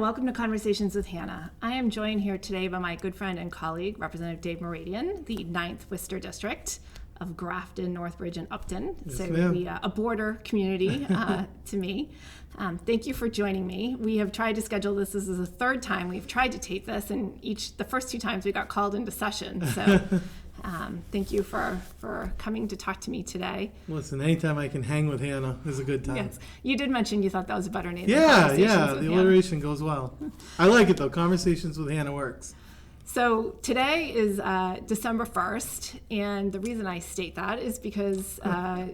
welcome to Conversations with Hannah. I am joined here today by my good friend and colleague, Representative Dave Muradian, the 9th Worcester District of Grafton, Northbridge, and Upton. Yes, A border community to me. Thank you for joining me. We have tried to schedule this. This is the third time we've tried to tape this, and the first two times we got called into session. So thank you for coming to talk to me today. Listen, anytime I can hang with Hannah is a good time. Yes, you did mention you thought that was a better name. Yeah, than Conversations with the Hannah. alliteration goes well. I like it though. Conversations with Hannah works. So today is December 1st, and the reason I state that is because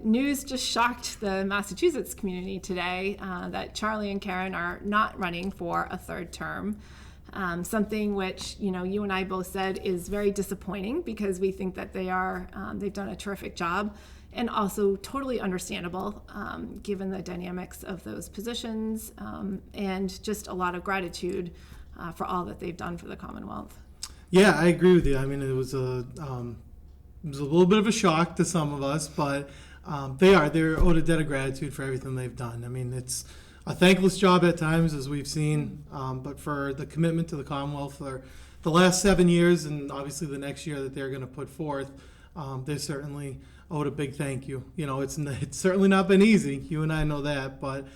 news just shocked the Massachusetts community today that Charlie and Karen are not running for a third term. Something which, you and I both said is very disappointing because we think that they've done a terrific job and also totally understandable given the dynamics of those positions and just a lot of gratitude for all that they've done for the Commonwealth. Yeah, I agree with you. I mean, it was a little bit of a shock to some of us, but they're owed a debt of gratitude for everything they've done. I mean, it's a thankless job at times, as we've seen, but for the commitment to the Commonwealth for the last 7 years and obviously the next year that they're going to put forth, they're certainly owed a big thank you. It's certainly not been easy. You and I know that, but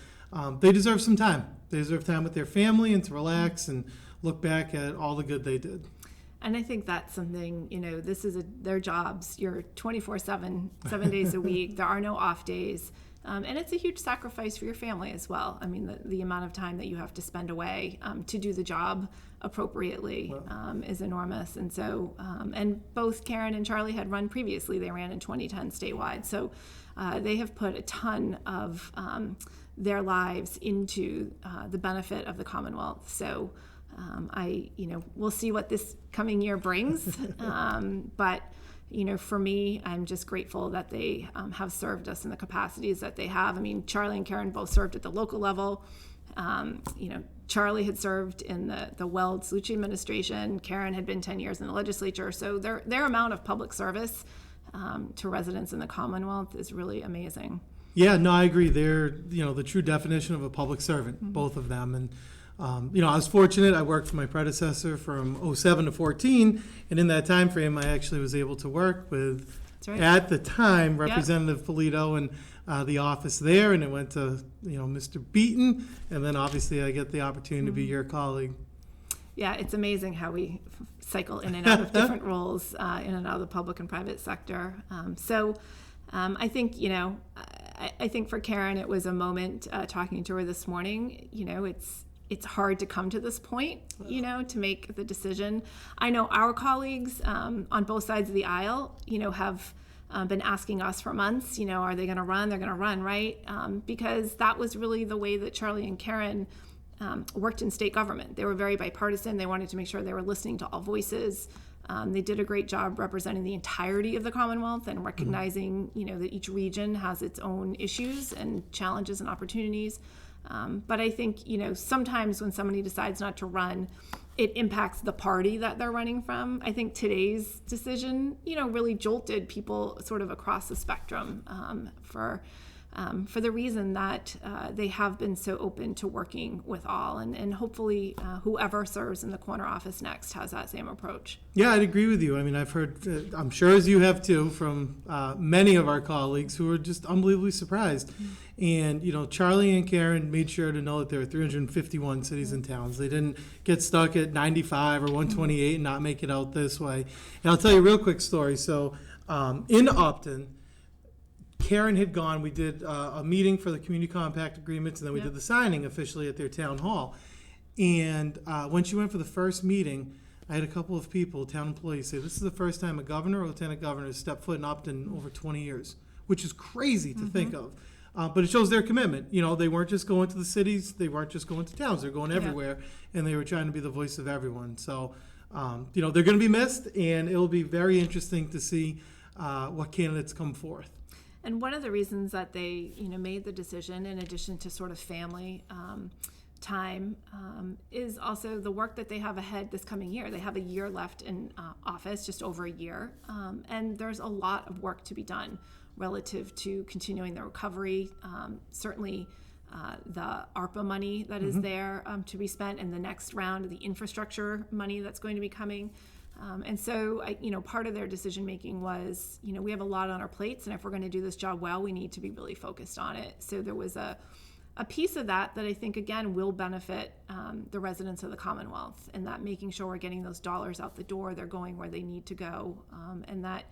they deserve some time. They deserve time with their family and to relax and look back at all the good they did. And I think that's something, this is their jobs. You're 24/7, 7 days a week. There are no off days. And it's a huge sacrifice for your family as well. I mean, the amount of time that you have to spend away to do the job appropriately is enormous. And so, and both Karen and Charlie had run previously. They ran in 2010 statewide. So they have put a ton of their lives into the benefit of the Commonwealth. So we'll see what this coming year brings. But for me, I'm just grateful that they have served us in the capacities that they have. I mean, Charlie and Karen both served at the local level. Charlie had served in the Weld-Slucci administration. Karen had been 10 years in the legislature. So their amount of public service to residents in the Commonwealth is really amazing. Yeah, no, I agree. They're, the true definition of a public servant, both of them. And I was fortunate. I worked for my predecessor from 2007 to 2014, and in that time frame, I actually was able to work with, at the time, Representative Polito and the office there, and it went to Mr. Beaton, and then obviously I get the opportunity to be your colleague. Yeah, it's amazing how we cycle in and out of different roles in and out of the public and private sector. I think I think for Karen, it was a moment talking to her this morning. It's hard to come to this point, to make the decision. I know our colleagues on both sides of the aisle, have been asking us for months, are they going to run? They're going to run, right? Because that was really the way that Charlie and Karen worked in state government. They were very bipartisan. They wanted to make sure they were listening to all voices. They did a great job representing the entirety of the Commonwealth and recognizing, that each region has its own issues and challenges and opportunities. But I think, sometimes when somebody decides not to run, it impacts the party that they're running from. I think today's decision, really jolted people sort of across the spectrum for the reason that they have been so open to working with all. And hopefully whoever serves in the corner office next has that same approach. Yeah, I'd agree with you. I mean, I've heard, I'm sure as you have too, from many of our colleagues who are just unbelievably surprised. And, Charlie and Karen made sure to know that there are 351 cities and towns. They didn't get stuck at 95 or 128 and not make it out this way. And I'll tell you a real quick story. So in Upton, Karen had gone. We did a meeting for the community compact agreements, and then we did the signing officially at their town hall. And when she went for the first meeting, I had a couple of people, town employees, say this is the first time a governor or lieutenant governor has stepped foot in Upton in over 20 years, which is crazy to think of. But it shows their commitment. They weren't just going to the cities. They weren't just going to towns. They're going everywhere, and they were trying to be the voice of everyone. So, they're going to be missed, and it'll be very interesting to see what candidates come forth. And one of the reasons that they, made the decision, in addition to sort of family time, is also the work that they have ahead this coming year. They have a year left in office, just over a year, and there's a lot of work to be done relative to continuing the recovery. Certainly, the ARPA money that is there to be spent, and the next round of the infrastructure money that's going to be coming. And so, part of their decision making was, we have a lot on our plates, and if we're going to do this job well, we need to be really focused on it. So there was a piece of that I think, again, will benefit the residents of the Commonwealth, and that making sure we're getting those dollars out the door, they're going where they need to go, and that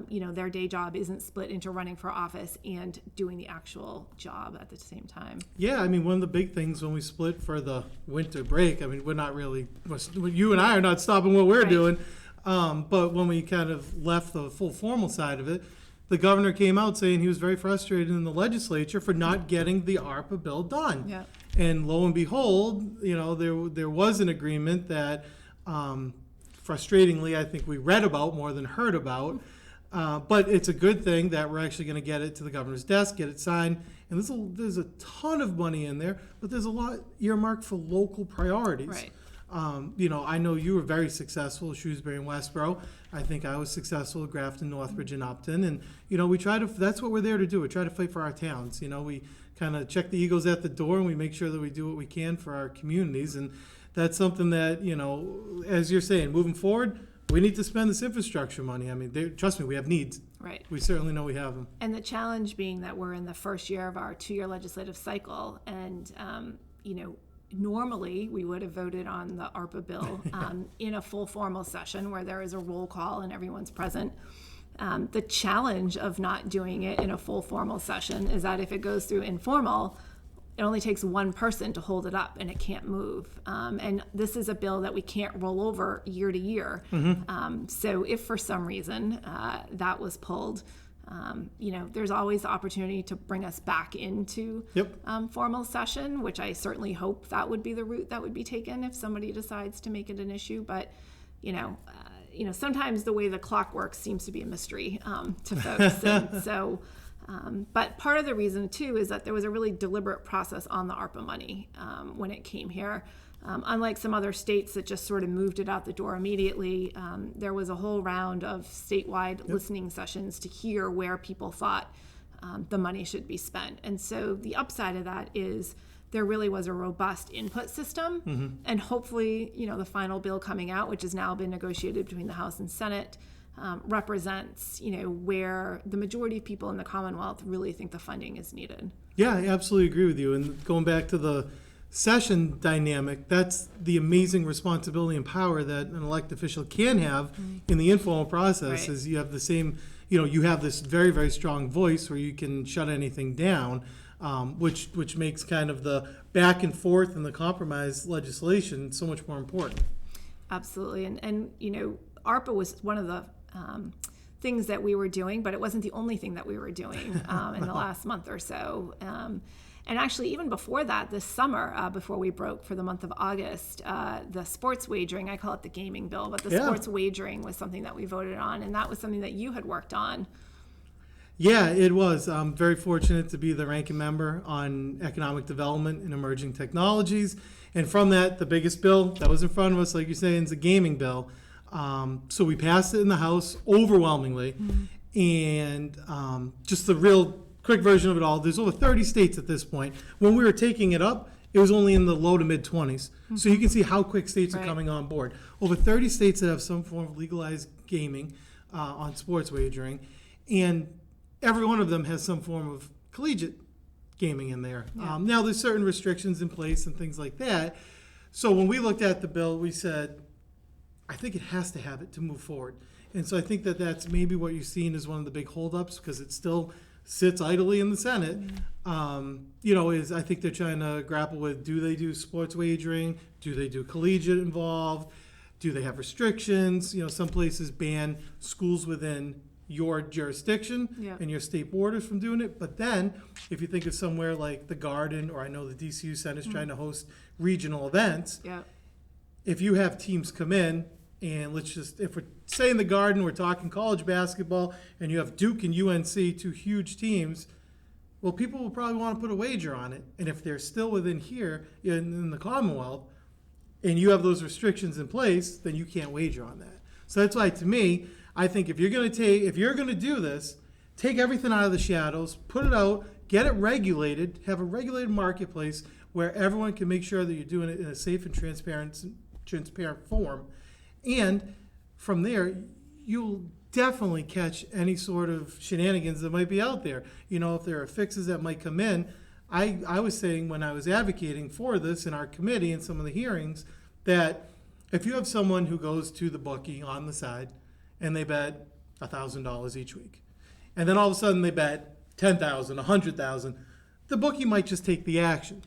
their day job isn't split into running for office and doing the actual job at the same time. Yeah, I mean, one of the big things when we split for the winter break, I mean, we're not really, you and I are not stopping what we're doing, but when we kind of left the full formal side of it, the governor came out saying he was very frustrated in the legislature for not getting the ARPA bill done. Yeah. And lo and behold, there was an agreement that, frustratingly, I think we read about more than heard about. But it's a good thing that we're actually going to get it to the governor's desk, get it signed. And there's a ton of money in there, but there's a lot earmarked for local priorities. Right. I know you were very successful at Shrewsbury and Westboro. I think I was successful at Grafton, Northbridge, and Upton. And, that's what we're there to do. We try to fight for our towns. We kind of check the egos at the door, and we make sure that we do what we can for our communities. And that's something that, as you're saying, moving forward, we need to spend this infrastructure money. I mean, trust me, we have needs. Right. We certainly know we have them. And the challenge being that we're in the first year of our 2-year legislative cycle, and normally we would have voted on the ARPA bill in a full formal session where there is a roll call and everyone's present. The challenge of not doing it in a full formal session is that if it goes through informal, it only takes one person to hold it up and it can't move. And this is a bill that we can't roll over year to year. So if for some reason that was pulled, there's always the opportunity to bring us back into formal session, which I certainly hope that would be the route that would be taken if somebody decides to make it an issue. But, sometimes the way the clock works seems to be a mystery to folks. And so, but part of the reason, too, is that there was a really deliberate process on the ARPA money when it came here. Unlike some other states that just sort of moved it out the door immediately, there was a whole round of statewide listening sessions to hear where people thought the money should be spent. And so the upside of that is there really was a robust input system. And hopefully, the final bill coming out, which has now been negotiated between the House and Senate, represents, where the majority of people in the Commonwealth really think the funding is needed. Yeah, I absolutely agree with you. And going back to the session dynamic, that's the amazing responsibility and power that an elected official can have in the informal process. Is you have the same, you have this very, very strong voice where you can shut anything down, which makes kind of the back and forth and the compromise legislation so much more important. Absolutely. And ARPA was one of the things that we were doing, but it wasn't the only thing that we were doing in the last month or so. And actually, even before that, this summer, before we broke for the month of August, the sports wagering, I call it the gaming bill, but the sports wagering was something that we voted on, and that was something that you had worked on. Yeah, it was. I'm very fortunate to be the ranking member on economic development and emerging technologies. And from that, the biggest bill that was in front of us, like you're saying, is a gaming bill. So we passed it in the House overwhelmingly. And just the real quick version of it all, there's over 30 states at this point. When we were taking it up, it was only in the low to mid 20s. So you can see how quick states are coming on board. Over 30 states that have some form of legalized gaming on sports wagering. And every one of them has some form of collegiate gaming in there. Now, there's certain restrictions in place and things like that. So when we looked at the bill, we said, I think it has to have it to move forward. And so I think that that's maybe what you're seeing as one of the big holdups, because it still sits idly in the Senate. Is I think they're trying to grapple with, do they do sports wagering? Do they do collegiate involved? Do they have restrictions? Some places ban schools within your jurisdiction and your state borders from doing it. But then if you think of somewhere like the Garden, or I know the DCU Center is trying to host regional events, if you have teams come in, and if we're saying the Garden, we're talking college basketball, and you have Duke and UNC, two huge teams, well, people will probably want to put a wager on it. And if they're still within here in the Commonwealth, and you have those restrictions in place, then you can't wager on that. So that's why, to me, I think if you're going to do this, take everything out of the shadows, put it out, get it regulated, have a regulated marketplace where everyone can make sure that you're doing it in a safe and transparent form. And from there, you'll definitely catch any sort of shenanigans that might be out there. You know, if there are fixes that might come in. I was saying when I was advocating for this in our committee and some of the hearings that if you have someone who goes to the bookie on the side and they bet $1,000 each week, and then all of a sudden they bet 10,000, 100,000, the bookie might just take the action.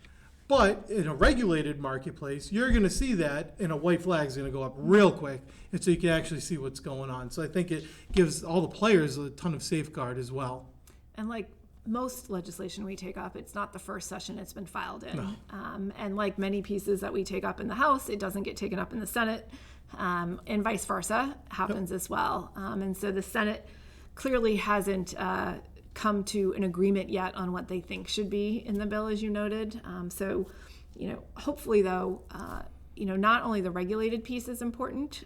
But in a regulated marketplace, you're going to see that, and a white flag is going to go up real quick, and so you can actually see what's going on. So I think it gives all the players a ton of safeguard as well. And like most legislation we take up, it's not the first session it's been filed in. No. And like many pieces that we take up in the House, it doesn't get taken up in the Senate, and vice versa happens as well. And so the Senate clearly hasn't come to an agreement yet on what they think should be in the bill, as you noted. So, hopefully, though, not only the regulated piece is important,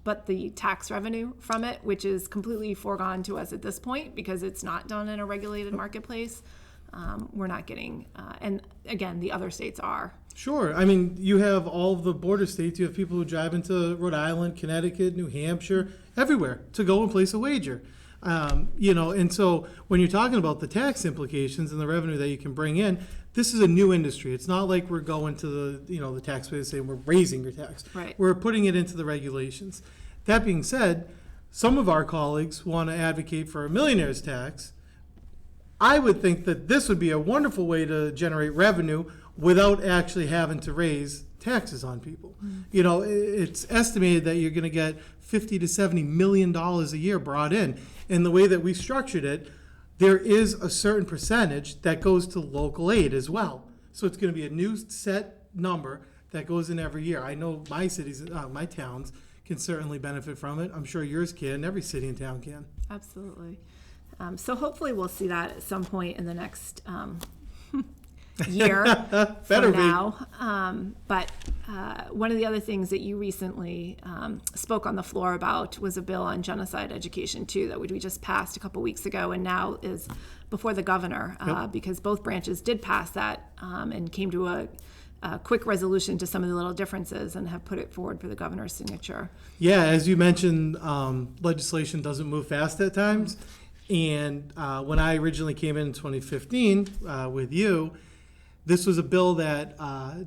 but the tax revenue from it, which is completely foregone to us at this point because it's not done in a regulated marketplace, we're not getting. And again, the other states are. Sure. I mean, you have all of the border states. You have people who drive into Rhode Island, Connecticut, New Hampshire, everywhere to go and place a wager. And so when you're talking about the tax implications and the revenue that you can bring in, this is a new industry. It's not like we're going to the taxpayers saying we're raising your tax. Right. We're putting it into the regulations. That being said, some of our colleagues want to advocate for a millionaire's tax. I would think that this would be a wonderful way to generate revenue without actually having to raise taxes on people. It's estimated that you're going to get $50 to $70 million a year brought in. And the way that we structured it, there is a certain percentage that goes to local aid as well. So it's going to be a new set number that goes in every year. I know my cities, my towns can certainly benefit from it. I'm sure yours can. Every city and town can. Absolutely. So hopefully we'll see that at some point in the next year Better from now. But one of the other things that you recently spoke on the floor about was a bill on genocide education too that we just passed a couple weeks ago and now is before the governor because both branches did pass that and came to a quick resolution to some of the little differences and have put it forward for the governor's signature. Yeah, as you mentioned, legislation doesn't move fast at times. And when I originally came in 2015 with you, this was a bill that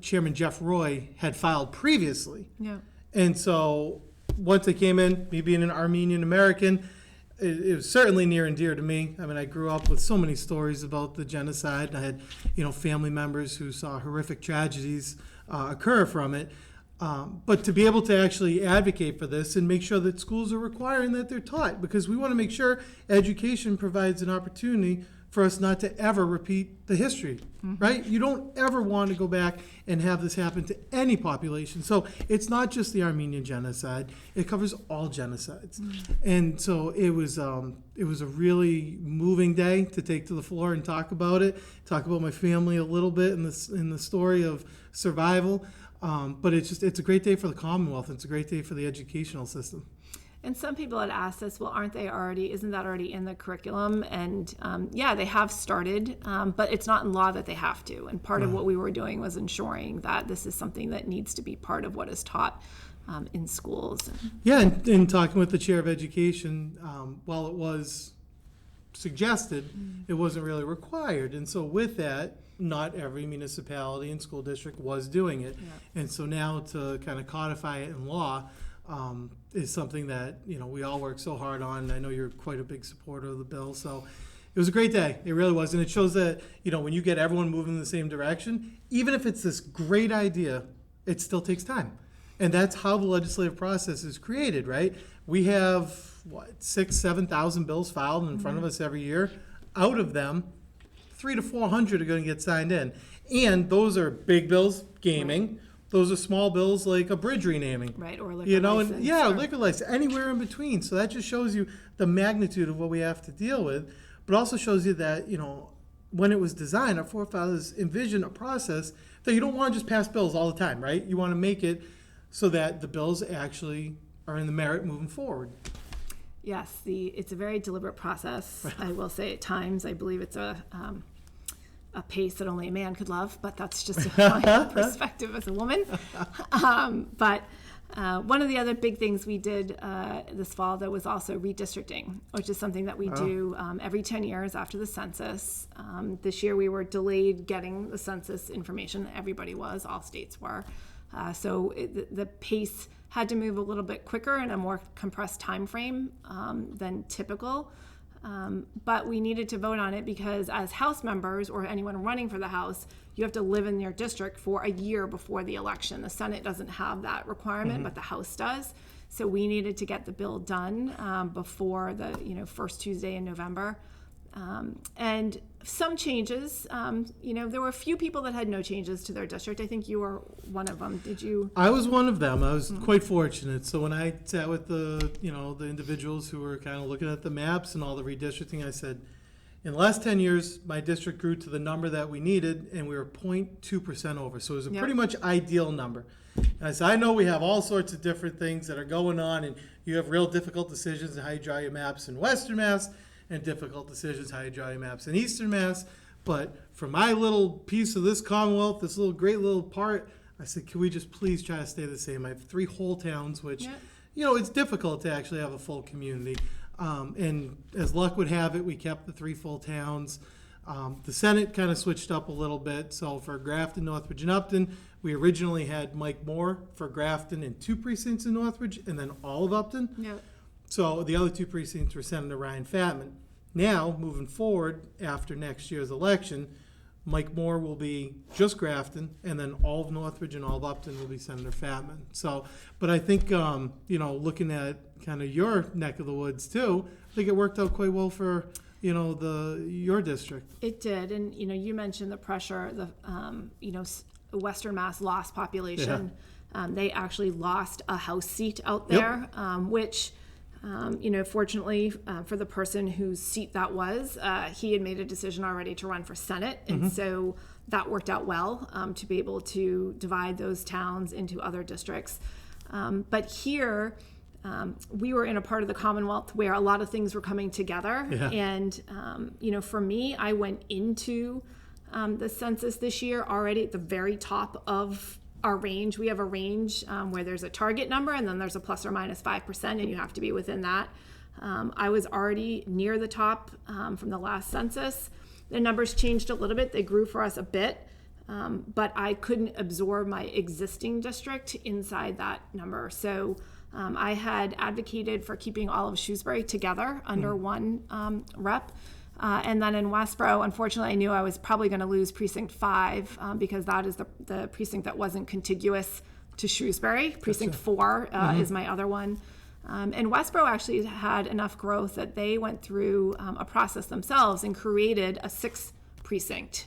Chairman Jeff Roy had filed previously. Yeah. And so once I came in, me being an Armenian American, it was certainly near and dear to me. I mean, I grew up with so many stories about the genocide. I had, family members who saw horrific tragedies occur from it. But to be able to actually advocate for this and make sure that schools are requiring that they're taught, because we want to make sure education provides an opportunity for us not to ever repeat the history, right? You don't ever want to go back and have this happen to any population. So it's not just the Armenian genocide; it covers all genocides. And so it was a really moving day to take to the floor and talk about it, talk about my family a little bit in the story of survival. But it's a great day for the Commonwealth. It's a great day for the educational system. And some people had asked us, well, isn't that already in the curriculum? And they have started, but it's not in law that they have to. And part of what we were doing was ensuring that this is something that needs to be part of what is taught in schools. Yeah, and in talking with the chair of education, while it was suggested, it wasn't really required. And so with that, not every municipality and school district was doing it. Yeah. And so now to kind of codify it in law, is something that we all work so hard on. I know you're quite a big supporter of the bill, so it was a great day. It really was, and it shows that when you get everyone moving in the same direction, even if it's this great idea, it still takes time, and that's how the legislative process is created, right? We have 6,000-7,000 bills filed in front of us every year. Out of them, 300 to 400 are going to get signed in, and those are big bills, gaming. Right. Those are small bills like a bridge renaming. Right, or liquor license. Liquor license, anywhere in between. So that just shows you the magnitude of what we have to deal with, but also shows you that, when it was designed, our forefathers envisioned a process that you don't want to just pass bills all the time, right? You want to make it so that the bills actually are in the merit moving forward. Yes, it's a very deliberate process. I will say at times I believe it's a pace that only a man could love, but that's just my perspective as a woman. But one of the other big things we did this fall, though, was also redistricting, which is something that we do every 10 years after the census. This year we were delayed getting the census information. Everybody was, all states were. So the pace had to move a little bit quicker in a more compressed time frame than typical. But we needed to vote on it because as House members or anyone running for the House, you have to live in your district for a year before the election. The Senate doesn't have that requirement, but the House does. So we needed to get the bill done before the first Tuesday in November. And some changes, there were a few people that had no changes to their district. I think you were one of them. Did you? I was one of them. I was quite fortunate. So when I sat with the individuals who were kind of looking at the maps and all the redistricting, I said, in the last 10 years, my district grew to the number that we needed, and we were 0.2% over. So it was a pretty much ideal number. And I said, I know we have all sorts of different things that are going on, and you have real difficult decisions on how you draw your maps in Western Mass, and difficult decisions how you draw your maps in Eastern Mass. But for my little piece of this Commonwealth, this great little part, I said, can we just please try to stay the same? I have 3 whole towns, which, it's difficult to actually have a full community. And as luck would have it, we kept the 3 full towns. The Senate kind of switched up a little bit. So for Grafton, Northbridge, and Upton, we originally had Mike Moore for Grafton and 2 precincts in Northbridge, and then all of Upton. Yep. So the other 2 precincts were Senator Ryan Fatman. Now, moving forward, after next year's election, Mike Moore will be just Grafton, and then all of Northbridge and all of Upton will be Senator Fatman. So, but I think, looking at kind of your neck of the woods too, I think it worked out quite well for, your district. It did. And, you mentioned the pressure, Western Mass lost population. Yeah. They actually lost a House seat out there, which... fortunately for the person whose seat that was, he had made a decision already to run for Senate. And so that worked out well to be able to divide those towns into other districts. But here, we were in a part of the Commonwealth where a lot of things were coming together. Yeah. And, for me, I went into the census this year already at the very top of our range. We have a range where there's a target number and then there's a plus or minus 5%, and you have to be within that. I was already near the top from the last census. The numbers changed a little bit. They grew for us a bit, but I couldn't absorb my existing district inside that number. So I had advocated for keeping all of Shrewsbury together under one rep. And then in Westboro, unfortunately, I knew I was probably going to lose Precinct 5 because that is the precinct that wasn't contiguous to Shrewsbury. Precinct 4 is my other one. And Westboro actually had enough growth that they went through a process themselves and created a 6th precinct.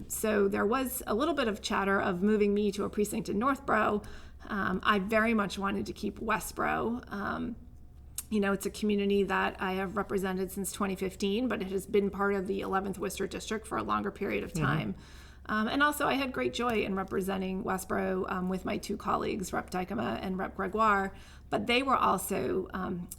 So there was a little bit of chatter of moving me to a precinct in Northborough. I very much wanted to keep Westboro. It's a community that I have represented since 2015, but it has been part of the 11th Worcester District for a longer period of time. And also, I had great joy in representing Westboro with my 2 colleagues, Rep. Dykema and Rep. Gregoire, but they were also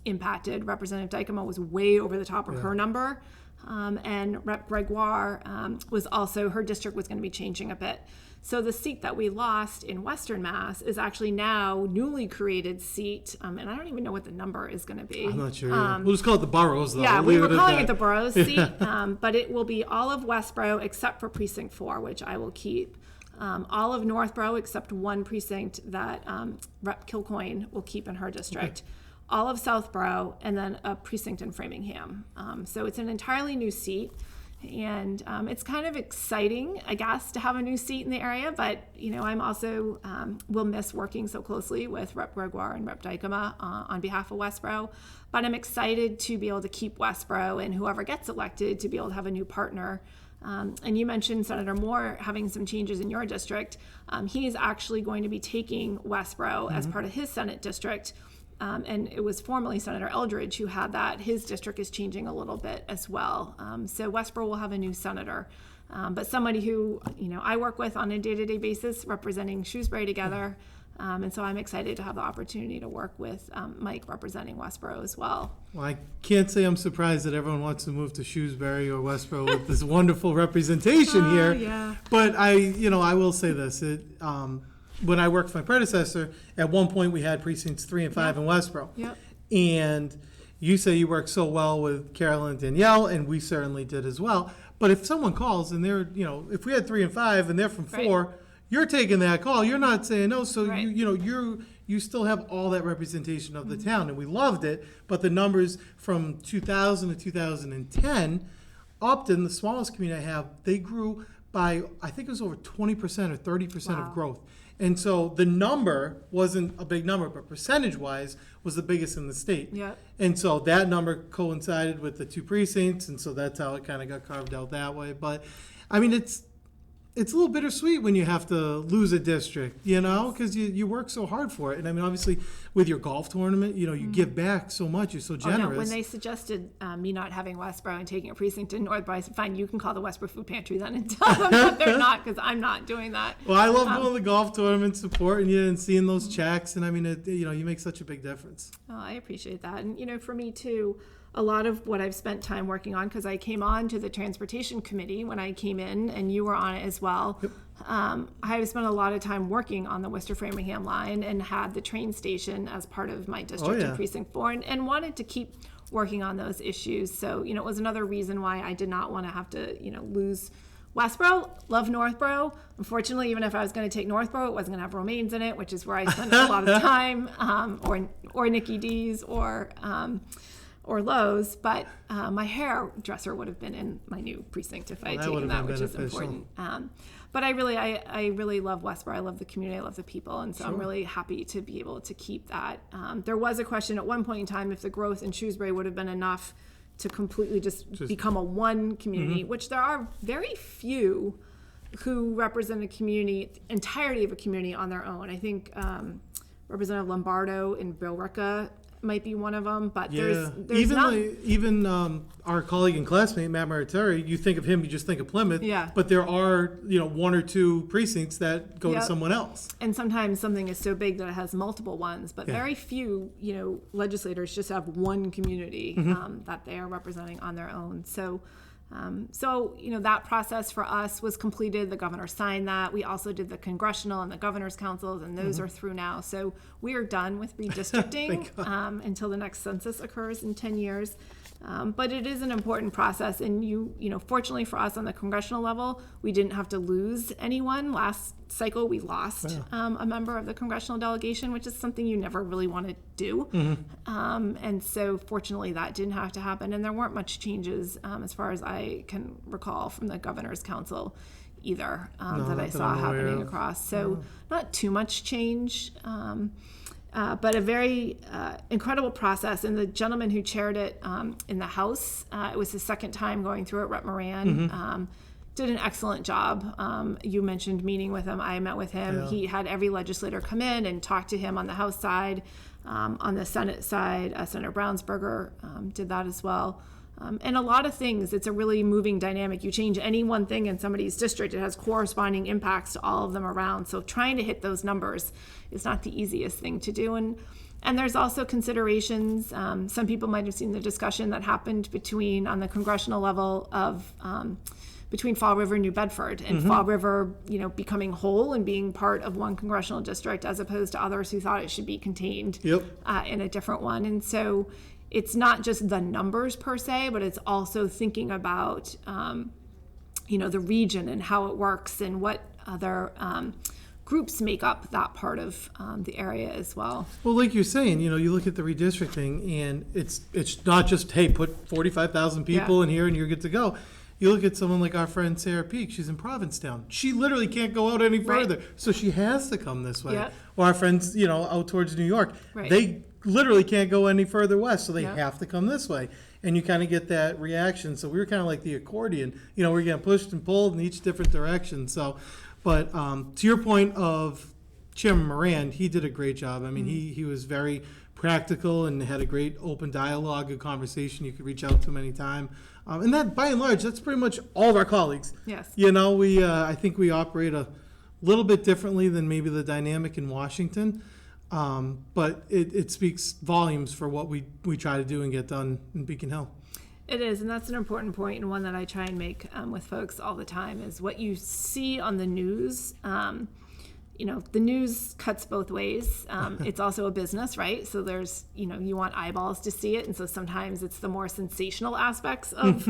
impacted. Representative Dykema was way over the top of her number, and Rep. Gregoire was also, her district was going to be changing a bit. So the seat that we lost in Western Mass is actually now newly created seat, and I don't even know what the number is going to be. I'm not sure. We'll just call it the boroughs, though. Yeah, we were calling it the boroughs seat, but it will be all of Westboro except for Precinct 4, which I will keep. All of Northborough except one precinct that Rep. Kilcoyne will keep in her district. Okay. All of Southborough, and then a precinct in Framingham. So it's an entirely new seat. And it's kind of exciting, I guess, to have a new seat in the area. But, I'm also will miss working so closely with Rep. Gregoire and Rep. Dykema on behalf of Westboro. But I'm excited to be able to keep Westboro, and whoever gets elected to be able to have a new partner. And you mentioned Senator Moore having some changes in your district. He is actually going to be taking Westboro as part of his Senate district. And it was formerly Senator Eldridge who had that. His district is changing a little bit as well. So Westboro will have a new senator. But somebody who, I work with on a day-to-day basis representing Shrewsbury together. And so I'm excited to have the opportunity to work with Mike representing Westboro as well. Well, I can't say I'm surprised that everyone wants to move to Shrewsbury or Westboro with this wonderful representation here. Yeah. But I will say this. When I worked for my predecessor, at one point we had precincts 3 and 5 in Westboro. Yep. And you say you work so well with Carolyn and Danielle, and we certainly did as well. But if someone calls and they're, if we had 3 and 5 and they're from 4, you're taking that call. You're not saying no. So you still have all that representation of the town, and we loved it. But the numbers from 2000 to 2010, Upton, the smallest community I have, they grew by, I think it was over 20% or 30% of growth. And so the number wasn't a big number, but percentage-wise was the biggest in the state. Yep. And so that number coincided with the 2 precincts, and so that's how it kind of got carved out that way. But, I mean, it's a little bittersweet when you have to lose a district, because you work so hard for it. And, I mean, obviously, with your golf tournament, you give back so much. You're so generous. Oh, no. When they suggested me not having Westboro and taking a precinct in Northborough, I said, fine, you can call the Westboro Food Pantry then and tell them that they're not, because I'm not doing that. Well, I love going to the golf tournament, supporting you and seeing those checks. And, I mean, you make such a big difference. Oh, I appreciate that. And, for me, too, a lot of what I've spent time working on, because I came on to the transportation committee when I came in, and you were on it as well. Yep. I have spent a lot of time working on the Worcester-Framingham line and had the train station as part of my district in Precinct 4 and wanted to keep working on those issues. So, it was another reason why I did not want to have to, lose Westboro. Love Northborough. Unfortunately, even if I was going to take Northborough, it wasn't going to have Romaines in it, which is where I spent a lot of time, or Nikki D's or Lowe's, but my hairdresser would have been in my new precinct if I had taken that, which is important. But I really love Westboro. I love the community. I love the people, and so I'm really happy to be able to keep that. There was a question at one point in time if the growth in Shrewsbury would have been enough to completely just become a one community, which there are very few who represent a community, entirety of a community on their own. I think Representative Lombardo and Billerica might be one of them, but there's even our colleague and classmate Matt Maritari, you think of him, you just think of Plymouth, but there are 1 or 2 precincts that go to someone else, and sometimes something is so big that it has multiple ones, but very few legislators just have one community that they are representing on their own. So that process for us was completed. The governor signed that. We also did the congressional and the governor's councils, and those are through now. So we are done with redistricting until the next census occurs in 10 years. But it is an important process, and fortunately for us on the congressional level, we didn't have to lose anyone. Last cycle, we lost a member of the congressional delegation, which is something you never really want to do. And so fortunately, that didn't have to happen, and there weren't much changes as far as I can recall from the governor's council either that I saw happening across. So not too much change. But a very incredible process. And the gentleman who chaired it in the House, it was his second time going through it, Rep. Moran, did an excellent job. You mentioned meeting with him. I met with him. Yeah. He had every legislator come in and talk to him on the House side. On the Senate side, Senator Brownsberger did that as well. And a lot of things, it's a really moving dynamic. You change any one thing in somebody's district, it has corresponding impacts to all of them around. So trying to hit those numbers is not the easiest thing to do. And there's also considerations. Some people might have seen the discussion that happened on the congressional level of between Fall River and New Bedford, and Fall River, becoming whole and being part of one congressional district as opposed to others who thought it should be contained in a different one. And so it's not just the numbers per se, but it's also thinking about, the region and how it works and what other groups make up that part of the area as well. Well, like you're saying, you look at the redistricting, and it's not just, hey, put 45,000 people in here and you're good to go. You look at someone like our friend Sarah Peak, she's in Provincetown. She literally can't go out any further, so she has to come this way. Yep. Or our friends, out towards New York, they literally can't go any further west, so they have to come this way. And you kind of get that reaction. So we were kind of like the accordion. We're getting pushed and pulled in each different direction. So, but to your point of Chairman Moran, he did a great job. I mean, he was very practical and had a great open dialogue, a conversation. You could reach out to him anytime. And that, by and large, that's pretty much all of our colleagues. Yes. I think we operate a little bit differently than maybe the dynamic in Washington. But it speaks volumes for what we try to do and get done in Beacon Hill. It is, and that's an important point, and one that I try and make with folks all the time, is what you see on the news. The news cuts both ways. It's also a business, right? So there's, you want eyeballs to see it. And so sometimes it's the more sensational aspects of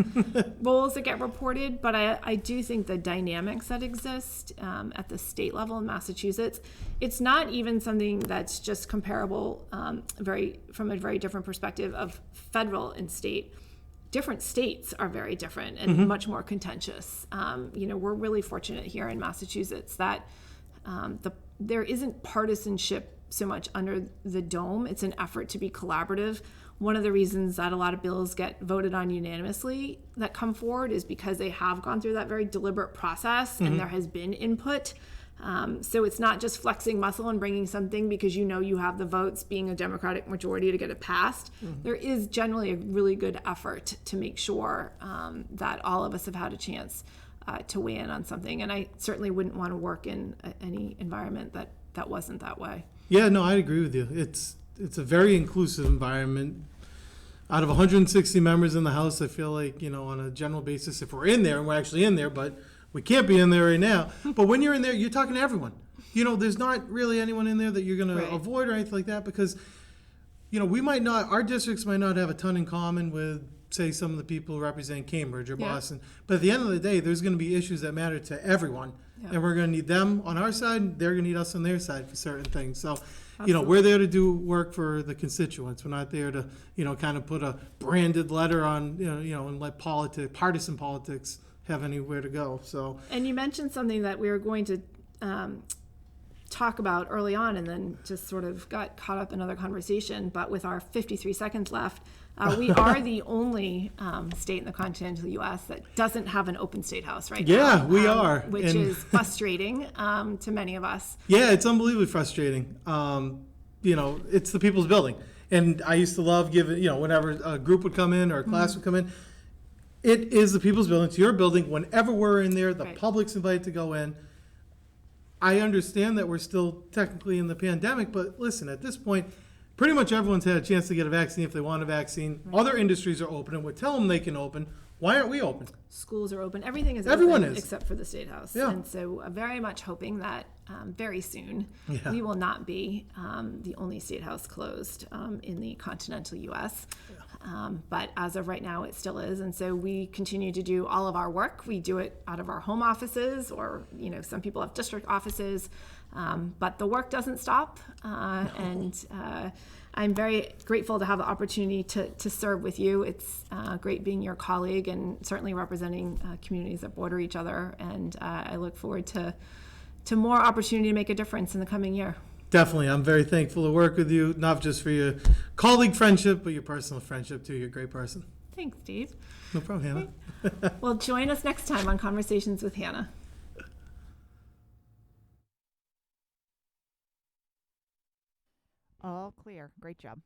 roles that get reported. But I do think the dynamics that exist at the state level in Massachusetts, it's not even something that's just comparable from a very different perspective of federal and state. Different states are very different and much more contentious. We're really fortunate here in Massachusetts that there isn't partisanship so much under the dome. It's an effort to be collaborative. One of the reasons that a lot of bills get voted on unanimously that come forward is because they have gone through that very deliberate process and there has been input. So it's not just flexing muscle and bringing something because you have the votes, being a Democratic majority to get it passed. There is generally a really good effort to make sure that all of us have had a chance to weigh in on something. And I certainly wouldn't want to work in any environment that wasn't that way. Yeah, no, I agree with you. It's a very inclusive environment. Out of 160 members in the House, I feel like, on a general basis, if we're in there, and we're actually in there, but we can't be in there right now. But when you're in there, you're talking to everyone. There's not really anyone in there that you're going to avoid or anything like that because, our districts might not have a ton in common with, say, some of the people representing Cambridge or Boston. But at the end of the day, there's going to be issues that matter to everyone. Yeah. And we're going to need them on our side. They're going to need us on their side for certain things. So, we're there to do work for the constituents. We're not there to, kind of put a branded letter on, and let partisan politics have anywhere to go. So. And you mentioned something that we were going to talk about early on and then just sort of got caught up in another conversation. But with our 53 seconds left, we are the only state in the continental U.S. that doesn't have an open state house right now. Yeah, we are. Which is frustrating to many of us. Yeah, it's unbelievably frustrating. It's the people's building. And I used to love giving, whenever a group would come in or a class would come in, it is the people's building. It's your building. Whenever we're in there, the public's invited to go in. I understand that we're still technically in the pandemic, but listen, at this point, pretty much everyone's had a chance to get a vaccine if they want a vaccine. Other industries are open, and we're telling them they can open. Why aren't we open? Schools are open. Everything is Everyone open is. Except for the State House. Yeah. And so very much hoping that very soon we will not be the only State House closed in the continental U.S. But as of right now, it still is. And so we continue to do all of our work. We do it out of our home offices or, some people have district offices. But the work doesn't stop. And I'm very grateful to have the opportunity to serve with you. It's great being your colleague and certainly representing communities that border each other. And I look forward to more opportunity to make a difference in the coming year. Definitely. I'm very thankful to work with you, not just for your colleague friendship, but your personal friendship too. You're a great person. Thanks, Steve. No problem, Hannah. Well, join us next time on Conversations with Hannah. All clear. Great job.